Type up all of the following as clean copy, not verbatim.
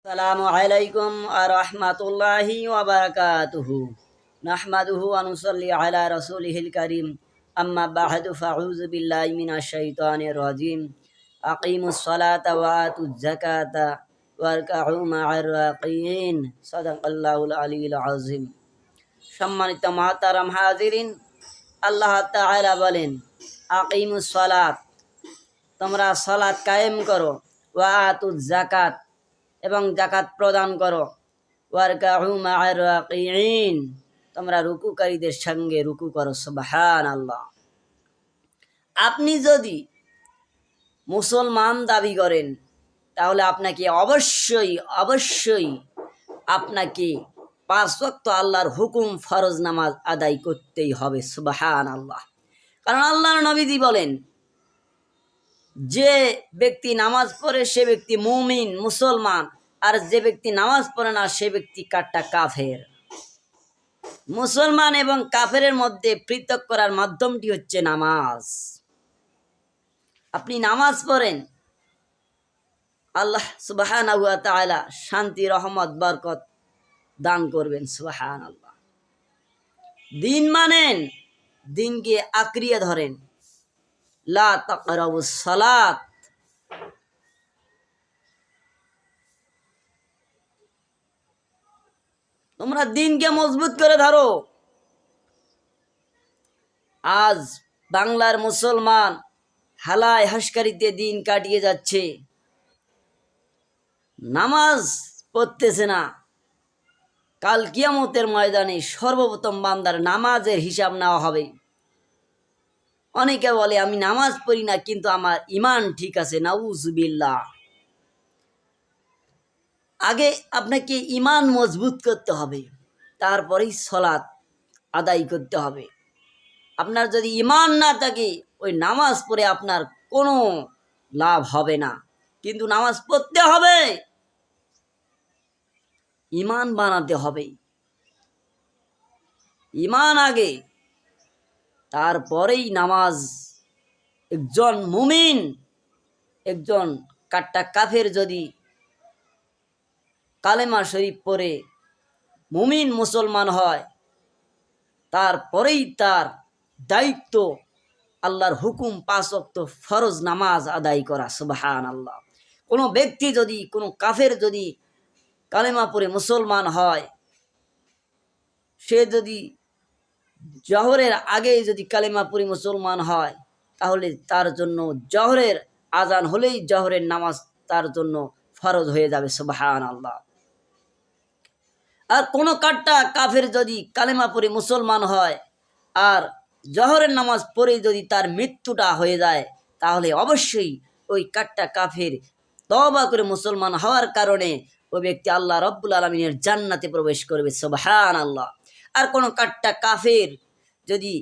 আসসালামু আলাইকুম ওয়া রাহমাতুল্লাহি ওয়া বারাকাতুহু। নাহমাদুহু ওয়া নুসাল্লি আলা রাসূলিহিল কারীম। আম্মা বা'দু ফাউযু বিল্লাহি মিনাশ শাইতানির রাজীম। আকিমুস সালাতা ওয়া আতুজ যাকাতা ওয়ারকাউ মা'আর রাকিন। সাদাকাল্লাহুল আলিয়্যুল আযীম। সম্মানিত মুহতারাম হাজিরিন, আল্লাহ তাআলা বলেন, আকিমুস সালাত, তোমরা সালাত কায়েম করো, ওয়া আতুজ যাকাত, এবং জাকাত প্রদান করো, ওয়ারকাউ মা'আর রাকিঈন, তোমরা রুকুকারীদের সঙ্গে রুকু করো। সুবহানাল্লাহ। আপনি যদি মুসলমান দাবি করেন তাহলে আপনাকে অবশ্যই আপনাকে 5 ওয়াক্ত আল্লাহর হুকুম ফরজ নামাজ আদায় করতেই হবে। সুবহানাল্লাহ। কারণ আল্লাহর নবীজি বলেন, যে ব্যক্তি নামাজ পড়ে সে ব্যক্তি মুমিন মুসলমান, আর যে ব্যক্তি নামাজ পড়ে না সে ব্যক্তি কাট্টা কাফের। মুসলমান এবং কাফেরের মধ্যে পৃথক করার মাধ্যমটি হচ্ছে নামাজ। আপনি নামাজ পড়েন, আল্লাহ সুবহানাহু ওয়া তাআলা শান্তি, রহমত, বরকত দান করবেন। সুবহানাল্লাহ। দিন মানেন, দিনকে আঁকড়িয়ে ধরেন। লা তাকরাবুস সালাত, তোমরা দিনকে মজবুত করে ধরো। আজ বাংলার মুসলমান হালায় হাসকারিতে দিন কাটিয়ে যাচ্ছে, নামাজ পড়তেছে না। কাল কিয়ামতের ময়দানে সর্বপ্রথম বান্দার নামাজের হিসাব নেওয়া হবে। অনেকে বলে আমি নামাজ পড়ি না কিন্তু আমার ঈমান ঠিক আছে। নাউজুবিল্লাহ। আগে আপনাকে ঈমান মজবুত করতে হবে, তারপরেই সালাত আদায় করতে হবে। আপনার যদি ঈমান না থাকে ওই নামাজ পড়ে আপনার কোনো লাভ হবে না। কিন্তু নামাজ পড়তে হবে, ঈমান বানাতে হবে। ঈমান আগে, তারপরেই নামাজ। একজন মুমিন, একজন কাট্টা কাফের যদি কালেমা শরীফ পড়ে মুমিন মুসলমান হয়, তারপরেই তার দায়িত্ব আল্লাহর হুকুম 5 ওয়াক্ত ফরজ নামাজ আদায় করা। সুবহানাল্লাহ। কোনো ব্যক্তি যদি, কোনো কাফের যদি কালেমা পড়ে মুসলমান হয়, সে যদি জহরের আগে যদি কালেমা পড়ে মুসলমান হয়, তাহলে তার জন্য জহরের আজান হলেই জহরের নামাজ তার জন্য ফরজ হয়ে যাবে। সুবহানাল্লাহ। আর কোনো কাট্টা কাফের যদি কালেমা পড়ে মুসলমান হয় আর জহরের নামাজ পড়ে যদি তার মৃত্যুটা হয়ে যায়, তাহলে অবশ্যই ওই কাট্টা কাফের তওবা করে মুসলমান হওয়ার কারণে ওই ব্যক্তি আল্লাহ রব্বুল আলামিনের জান্নাতে প্রবেশ করবে। সুবহানাল্লাহ। আর কোনো কাট্টা কাফের যদি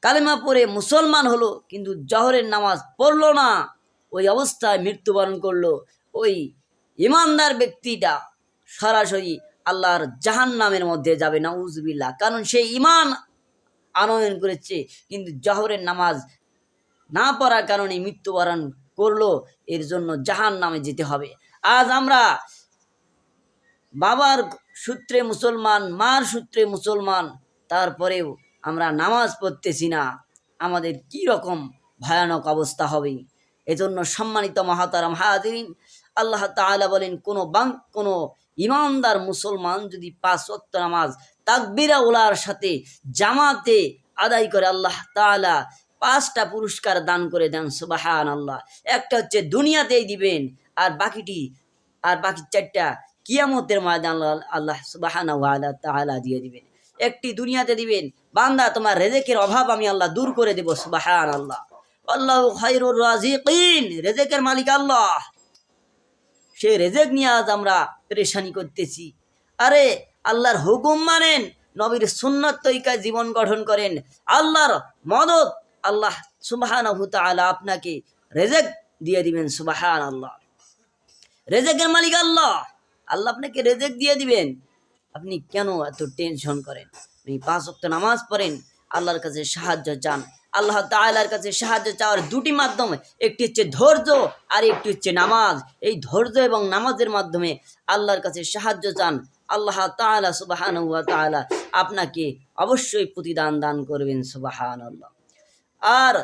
কালেমা পড়ে মুসলমান হলো কিন্তু জহরের নামাজ পড়লো না, ওই অবস্থায় মৃত্যুবরণ করলো, ওই ইমানদার ব্যক্তিটা সরাসরি আল্লাহর জাহান্নামের মধ্যে যাবে। নাউজুবিল্লাহ। কারণ সে ঈমান আনয়ন করেছে কিন্তু জহরের নামাজ না পড়ার কারণে মৃত্যুবরণ করলো, এর জন্য জাহান্নামে যেতে হবে। আজ আমরা বাবার সূত্রে মুসলমান, মার সূত্রে মুসলমান, তারপরেও আমরা নামাজ পড়তেছি না, আমাদের কি রকম ভয়ানক অবস্থা হবে। এজন্য সম্মানিত মুহতারাম হাজিরিন, আল্লাহ তাআলা বলেন, কোনো ইমানদার মুসলমান যদি 5 ওয়াক্ত নামাজ তাকবীরা উলার সাথে জামাতে আদায় করে, আল্লাহ তাআলা 5টা পুরস্কার দান করে দেন। সুবহানাল্লাহ। একটা হচ্ছে দুনিয়াতেই দিবেন, আর বাকি 4টা কিয়ামতের ময়দান আল্লাহ সুবহানাহু ওয়া তাআলা দিয়ে দিবেন। একটি দুনিয়াতে দিবেন, বান্দা তোমার রিজিকের অভাব আমি আল্লাহ দূর করে দেব। সুবহানাল্লাহ। আল্লাহু খায়রুর রাজিকিন, রিজিকের মালিক আল্লাহ। সে রিজিক নিয়ে আজ আমরা পেরেশানি করতেছি। আরে আল্লাহর হুকুম মানেন, নবীর সুন্নাত তরিকায় জীবন গঠন করেন, আল্লাহর মদদ, আল্লাহ সুবহানাহু তাআলা আপনাকে রিজিক দিয়ে দিবেন। সুবহানাল্লাহ। রিজিকের মালিক আল্লাহ, আল্লাহ আপনাকে রিজিক দিয়ে দিবেন। আপনি কেন এত টেনশন করেন? আপনি 5 ওয়াক্ত নামাজ পড়েন, আল্লাহর কাছে সাহায্য চান, আল্লাহ তাআলার কাছে সাহায্য চাওয়ার দুটি মাধ্যম, একটি হচ্ছে ধৈর্য আর একটি হচ্ছে নামাজ। এই ধৈর্য এবং নামাজের মাধ্যমে আল্লাহর কাছে সাহায্য চান, আল্লাহ তাআলা সুবহানাহু ওয়া তাআলা আপনাকে অবশ্যই প্রতিদান দান করবেন। সুবহানাল্লাহ। আর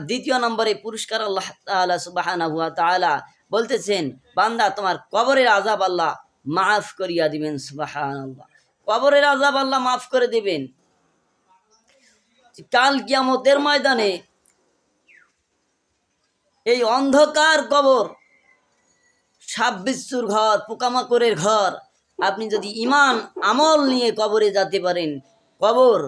দ্বিতীয় নম্বরে পুরস্কার আল্লাহ তাআলা সুবহানাহু ওয়া তাআলা বলতেছেন, বান্দা তোমার কবরের আযাব আল্লাহ মাফ করিয়া দিবেন। সুবহানাল্লাহ। কবরের আযাব আল্লাহ মাফ করে দিবেন। কাল কিয়ামতের ময়দানে এই অন্ধকার কবর, সাপ বিচ্ছুর ঘর, পোকামাকড়ের ঘর, আপনি যদি ঈমান আমল নিয়ে কবরে যেতে পারেন, কবর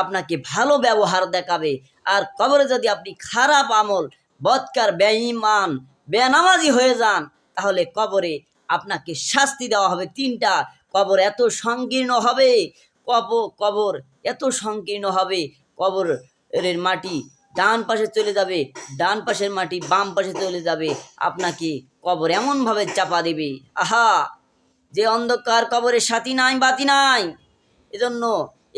আপনাকে ভালো ব্যবহার দেখাবে। আর কবরে যদি আপনি খারাপ আমল, বদকার, বেঈমান, বেনামাজি হয়ে যান, তাহলে কবরে আপনাকে শাস্তি দেওয়া হবে তিনটা। কবর এত সংকীর্ণ হবে, কবর এত সংকীর্ণ হবে, কবরের মাটি ডান পাশে চলে যাবে, ডান পাশের মাটি বাম পাশে চলে যাবে, আপনাকে কবর এমনভাবে চাপা দেবে। আহা, যে অন্ধকার কবরের সাথী নাই বাতি নাই। এজন্য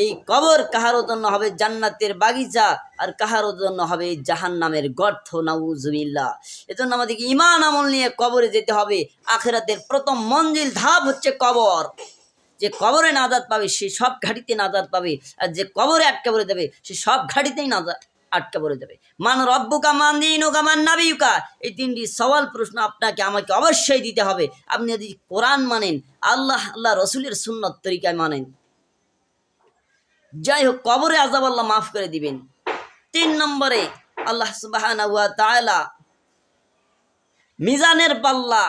এই কবর কাহারও জন্য হবে জান্নাতের বাগিচা, আর কাহারও জন্য হবে জাহান্নামের গর্ত। নাউজুবিল্লাহ। এজন্য আমাদেরকে ঈমান আমল নিয়ে কবরে যেতে হবে। আখিরাতের প্রথম মঞ্জিল ধাপ হচ্ছে কবর। যে কবরে নাজাত পাবে সে সব ঘাটিতে নাজাত পাবে, আর যে কবরে আটকে পড়ে যাবে সে সব ঘাটিতেই আটকে পড়ে যাবে। মান রব্বুকা, মান দীনুকা, মান নাবিয়ুকা, এই তিনটি সওয়াল প্রশ্ন আপনাকে আমাকে অবশ্যই দিতে হবে। আপনি যদি কোরআন মানেন, আল্লাহ রসুলের সুন্নত তরিকায় মানেন, যাই হোক, কবরে আযাব আল্লাহ মাফ করে দিবেন। 3 নম্বরে আল্লাহ সুবহানাহু ওয়া তাআলা মিজানের পাল্লা,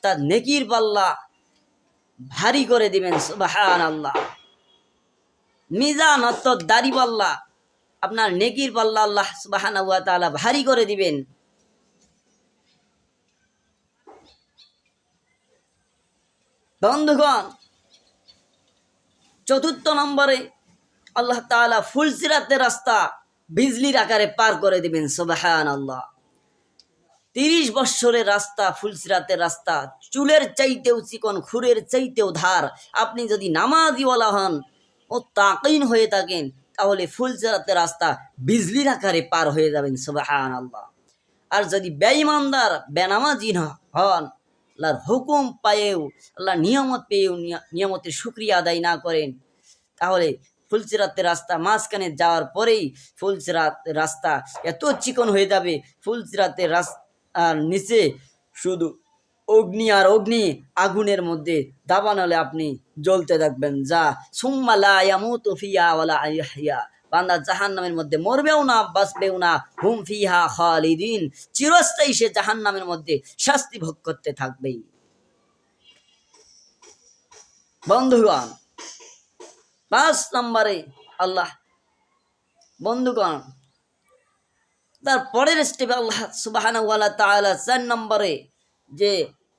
তার নেকির পাল্লা ভারী করে দিবেন। সুবহানাল্লাহ। মিজান অর্থাৎ দাড়ি পাল্লা, আপনার নেকির পাল্লা আল্লাহ সুবহানাহু ওয়া তাআলা ভারী করে দিবেন। বন্ধুগণ, 4 নম্বরে আল্লাহ তাআলা ফুলসিরাতের রাস্তা বিজলির আকারে পার করে দিবেন। সুবহানাল্লাহ। 30 বৎসরের রাস্তা, ফুলসিরাতের রাস্তা, চুলের চাইতেও চিকন, খুরের চাইতেও ধার। আপনি যদি নামাজিওয়ালা হন ও তাকিন হয়ে থাকেন, তাহলে ফুলসিরাতের রাস্তা বিজলির আকারে পার হয়ে যাবেন। সুবহানাল্লাহ। আর যদি বেঈমানদার, বেনামাজি হন, আল্লাহর হুকুম পায়েও, আল্লাহর নিয়ামত পেয়েও নিয়ামতের শুকরিয়া আদায় না করেন, তাহলে ফুলসিরাতের রাস্তা মাঝখানে যাওয়ার পরেই ফুলসিরাতের রাস্তা এত চিকন হয়ে যাবে, ফুলসিরাতের রাস্তার নিচে শুধু অগ্নি আর অগ্নি, আগুনের মধ্যে দাবান হলে আপনি জ্বলতে থাকবেন। যা সুম্মা লা ইয়ামুতু ফিহা ওয়ালা ইয়াহইয়া, বান্দা জাহান্নামের মধ্যে মরবেও না, বাঁচবেও না। হুম ফিহা খালিদিন, চিরস্থায়ী সে জাহান্নামের মধ্যে শাস্তি ভোগ করতে থাকবেই। বন্ধুগণ, 5 নম্বরে আল্লাহ, বন্ধুগণ, তার পরের স্টেপে আল্লাহ সুবহানাহু ওয়া তাআলা 4 নম্বরে যে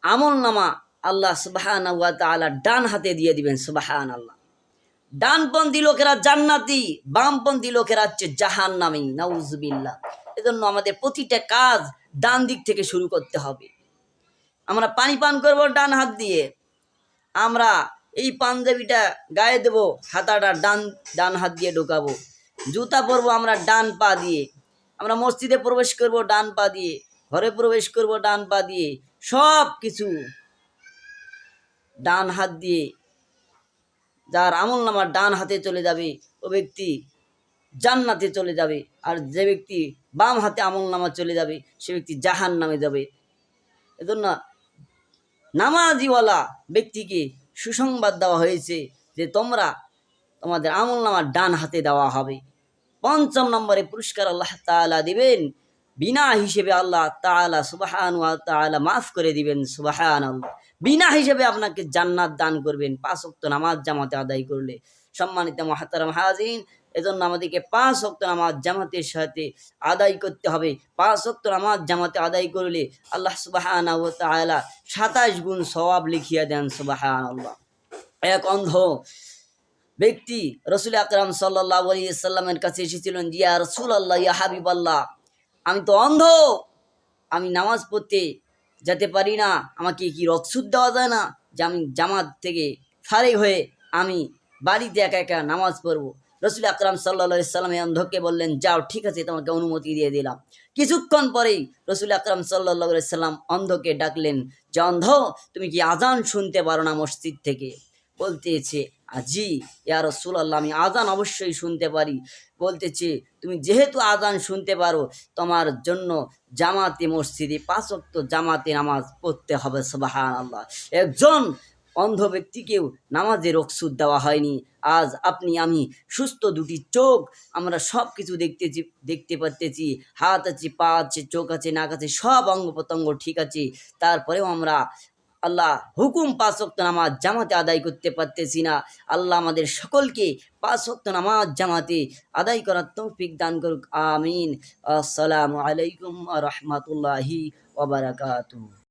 আমল নামা আল্লাহ সুবহানাহু ওয়া তাআলা ডান হাতে দিয়ে দিবেন। সুবহানাল্লাহ। ডানপন্থী লোকেরা জান্নাতি, বামপন্থী লোকেরা হচ্ছে জাহান্নামী। নাউজুবিল্লাহ। এজন্য আমাদের প্রতিটা কাজ ডান দিক থেকে শুরু করতে হবে। আমরা পানি পান করব ডান হাত দিয়ে, আমরা এই পাঞ্জাবিটা গায়ে দেব, হাতাটা ডান হাত দিয়ে ঢোকাবো, জুতা পরবো আমরা ডান পা দিয়ে, আমরা মসজিদে প্রবেশ করব ডান পা দিয়ে, ঘরে প্রবেশ করব ডান পা দিয়ে, সব কিছু ডান হাত দিয়ে। যার আমল নামা ডান হাতে চলে যাবে ও ব্যক্তি জান্নাতে চলে যাবে, আর যে ব্যক্তি বাম হাতে আমল নামা চলে যাবে সে ব্যক্তি জাহান্নামে যাবে। এজন্য নামাজিওয়ালা ব্যক্তিকে সুসংবাদ দেওয়া হয়েছে যে তোমাদের আমল নামা ডান হাতে দেওয়া হবে। 5 নম্বরে পুরস্কার আল্লাহ তাআলা দিবেন বিনা হিসেবে। আল্লাহ তাআলা সুবহানাহু ওয়া তাআলা মাফ করে দিবেন। সুবহানাল্লাহ। বিনা হিসেবে আপনাকে জান্নাত দান করবেন 5 ওয়াক্ত নামাজ জামাতে আদায় করলে। সম্মানিত মুহতারাম হাজিরিন, এজন্য আমাদেরকে 5 ওয়াক্ত নামাজ জামাতের সাথে আদায় করতে হবে। 5 ওয়াক্ত নামাজ জামাতে আদায় করলে আল্লাহ সুবহানাহু ওয়া তাআলা 27 গুণ সওয়াব লিখিয়ে দেন। সুবহানাল্লাহ। এক অন্ধ ব্যক্তি রাসূল আকরাম সাল্লাল্লাহু আলাইহি ওয়াসাল্লামের কাছে এসেছিলেন, ইয়া রাসূলুল্লাহ, ইয়া হাবিবাল্লাহ, আমি তো অন্ধ, আমি নামাজ পড়তে যেতে পারি না, আমাকে কি রক্সুদ দেওয়া যায় না যে আমি জামাত থেকে ফারিগ হয়ে আমি বাড়িতে একা একা নামাজ পড়বো? রসুল আকরাম সাল্লা সাল্লাম এই অন্ধকে বললেন, যাও, ঠিক আছে, তোমাকে অনুমতি দিয়ে দিলাম। কিছুক্ষণ পরেই রসুল আকরাম সাল্লা সাল্লাম অন্ধকে ডাকলেন যে, অন্ধ, তুমি কি আজান শুনতে পারো না মসজিদ থেকে? বলতেছে, জি ইয়া রাসূলুল্লাহ, আমি আজান অবশ্যই শুনতে পারি। বলতেছে, তুমি যেহেতু আজান শুনতে পারো, তোমার জন্য জামাতে মসজিদে 5 ওয়াক্ত জামাতে নামাজ পড়তে হবে। সুবহানাল্লাহ। একজন অন্ধ ব্যক্তিকেও নামাজে রুখসত দেওয়া হয়নি। আজ আপনি আমি সুস্থ দুটি চোখ, আমরা সব কিছু দেখতে পারতেছি। হাত আছে, পা আছে, চোখ আছে, নাক আছে, সব অঙ্গ প্রত্যঙ্গ ঠিক আছে। তারপরেও আমরা আল্লাহ হুকুম 5 ওয়াক্ত নামাজ জামাতে আদায় করতে পারতেছি না। আল্লাহ আমাদের সকলকে 5 ওয়াক্ত নামাজ জামাতে আদায় করার তৌফিক দান করুক। আমিন। আসসালামু আলাইকুম ওয়া রাহমাতুল্লাহি ওয়া বারাকাতুহু।